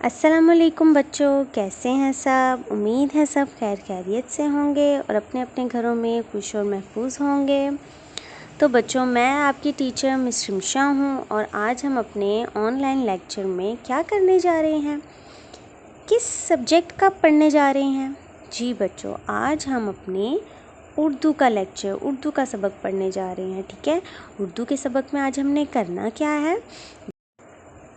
अस्सलाम वालेकुम बच्चों, कैसे हैं सब। उम्मीद है सब खैर खैरियत से होंगे और अपने अपने घरों में खुश और महफूज होंगे। तो बच्चों, मैं आपकी टीचर मिस रिमशा हूँ और आज हम अपने ऑनलाइन लेक्चर में क्या करने जा रहे हैं, किस सब्जेक्ट का पढ़ने जा रहे हैं। जी बच्चों, आज हम अपने उर्दू का लेक्चर, उर्दू का सबक पढ़ने जा रहे हैं। ठीक है, उर्दू के सबक में आज हमने करना क्या है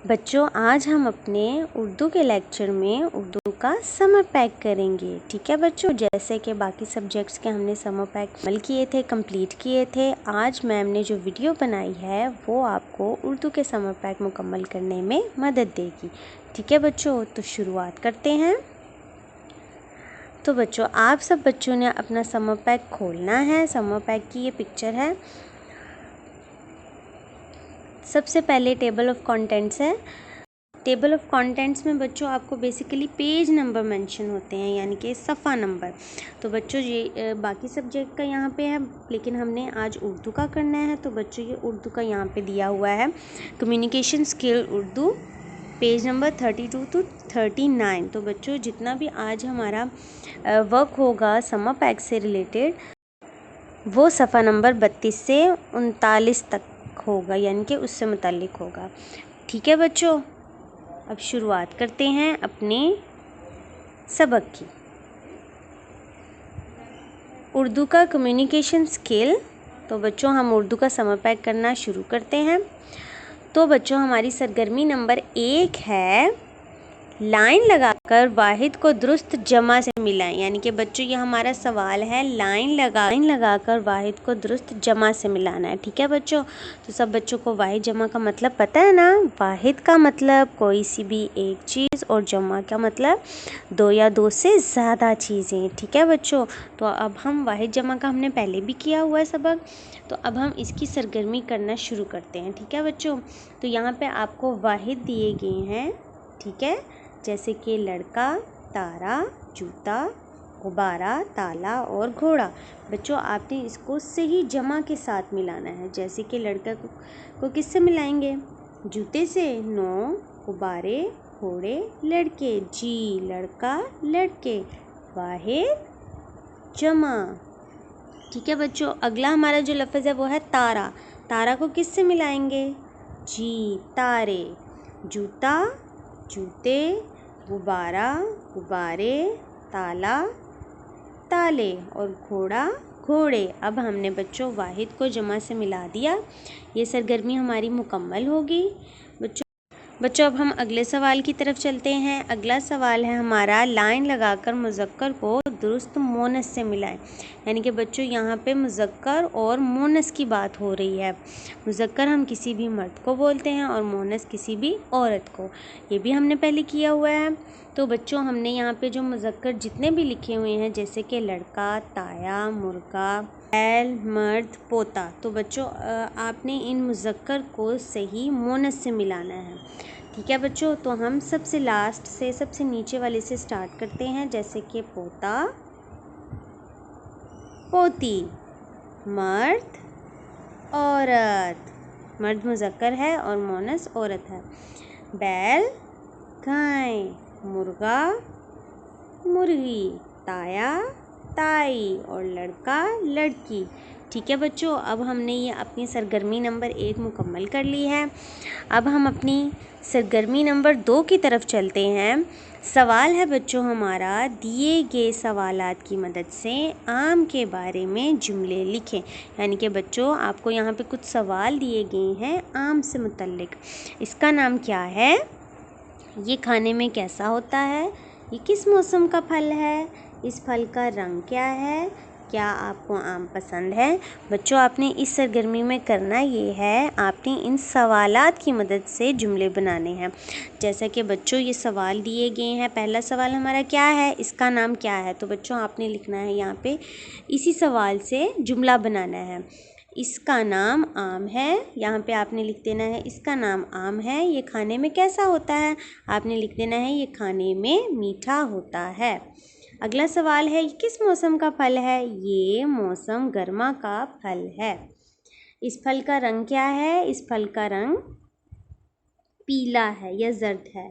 बच्चों, आज हम अपने उर्दू के लेक्चर में उर्दू का समर पैक करेंगे। ठीक है बच्चों, जैसे कि बाकी सब्जेक्ट्स के हमने समर पैक अमल किए थे, कंप्लीट किए थे। आज मैम ने जो वीडियो बनाई है वो आपको उर्दू के समर पैक मुकम्मल करने में मदद देगी। ठीक है बच्चों, तो शुरुआत करते हैं। तो बच्चों, आप सब बच्चों ने अपना समर पैक खोलना है। समर पैक की ये पिक्चर है। सबसे पहले टेबल ऑफ कंटेंट्स है। टेबल ऑफ कंटेंट्स में बच्चों आपको बेसिकली पेज नंबर मेंशन होते हैं, यानी कि सफ़ा नंबर। तो बच्चों ये बाकी सब्जेक्ट का यहाँ पे है, लेकिन हमने आज उर्दू का करना है। तो बच्चों ये उर्दू का यहाँ पे दिया हुआ है, communication skill Urdu, page number 32 to 39। तो बच्चों जितना भी आज हमारा वर्क होगा समर पैक से रिलेटेड, वो सफ़ा नंबर 32 से 39 तक होगा, यानी कि उससे मुताल्लिक होगा। ठीक है बच्चों, अब शुरुआत करते हैं अपने सबक की। उर्दू का कम्युनिकेशन स्किल। तो बच्चों हम उर्दू का समर पैक करना शुरू करते हैं। तो बच्चों हमारी सरगर्मी नंबर 1 है, लाइन लगाकर वाहिद को दुरुस्त जमा से मिलाएं। यानी कि बच्चों ये हमारा सवाल है, लाइन लगाकर वाहिद को दुरुस्त जमा से मिलाना है। ठीक है बच्चों, तो सब बच्चों को वाहिद जमा का मतलब पता है ना। वाहिद का मतलब कोई सी भी एक चीज़ और जमा का मतलब दो या दो से ज़्यादा चीज़ें। ठीक है बच्चों, तो अब हम वाहिद जमा का हमने पहले भी किया हुआ है सबक, तो अब हम इसकी सरगर्मी करना शुरू करते हैं। ठीक है बच्चों, तो यहाँ पे आपको वाहिद दिए गए हैं। ठीक है, जैसे कि लड़का, तारा, जूता, गुब्बारा, ताला और घोड़ा। बच्चों आपने इसको सही जमा के साथ मिलाना है। जैसे कि लड़का को किससे मिलाएंगे? जूते से। नो, गुब्बारे, घोड़े, लड़के। जी, लड़का, लड़के, वाहिद, जमा। ठीक है बच्चों, अगला हमारा जो लफ्ज़ है वो है तारा। तारा को किससे मिलाएंगे? जी, तारे। जूता, जूते, गुब्बारा, गुब्बारे, ताला, ताले और घोड़ा, घोड़े। अब हमने बच्चों वाहिद को जमा से मिला दिया। ये सरगर्मी हमारी मुकम्मल होगी। बच्चों अब हम अगले सवाल की तरफ चलते हैं। अगला सवाल है हमारा, लाइन लगाकर मुज़क्कर को दुरुस्त मोनस से मिलाएं। यानी कि बच्चों यहाँ पे मुज़क्कर और मोनस की बात हो रही है। मुज़क्कर हम किसी भी मर्द को बोलते हैं और मोनस किसी भी औरत को। ये भी हमने पहले किया हुआ है। तो बच्चों हमने यहाँ पे जो मुज़क्कर जितने भी लिखे हुए हैं, जैसे कि लड़का, ताया, मुर्गा, बैल, मर्द, पोता, तो बच्चों आपने इन मुज़क्कर को सही मोनस से मिलाना है। ठीक है बच्चों, तो हम सबसे लास्ट से सबसे नीचे वाले से स्टार्ट करते हैं। जैसे कि पोता, पोती, मर्द, औरत। मर्द मुज़क्कर है और मोनस औरत है। बैल, गाय, मुर्गा, मुर्गी, ताया, ताई और लड़का, लड़की। ठीक है बच्चों, अब हमने ये अपनी सरगर्मी नंबर 1 मुकम्मल कर ली है। अब हम अपनी सरगर्मी नंबर 2 की तरफ चलते हैं। सवाल है बच्चों हमारा, दिए गए सवालात की मदद से आम के बारे में जुमले लिखें। यानी कि बच्चों आपको यहाँ पे कुछ सवाल दिए गए हैं आम से मुतल्लिक। इसका नाम क्या है? ये खाने में कैसा होता है? ये किस मौसम का फल है? इस फल का रंग क्या है? क्या आपको आम पसंद है? बच्चों आपने इस सरगर्मी में करना ये है, आपने इन सवालात की मदद से जुमले बनाने हैं। जैसा कि बच्चों ये सवाल दिए गए हैं। पहला सवाल हमारा क्या है? इसका नाम क्या है? तो बच्चों आपने लिखना है यहाँ पे, इसी सवाल से जुमला बनाना है। इसका नाम आम है। यहाँ पे आपने लिख देना है इसका नाम आम है। ये खाने में कैसा होता है? आपने लिख देना है ये खाने में मीठा होता है। अगला सवाल है, ये किस मौसम का फल है? ये मौसम गर्मा का फल है। इस फल का रंग क्या है? इस फल का रंग पीला है या जर्द है।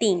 3۔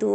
2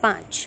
5۔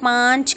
5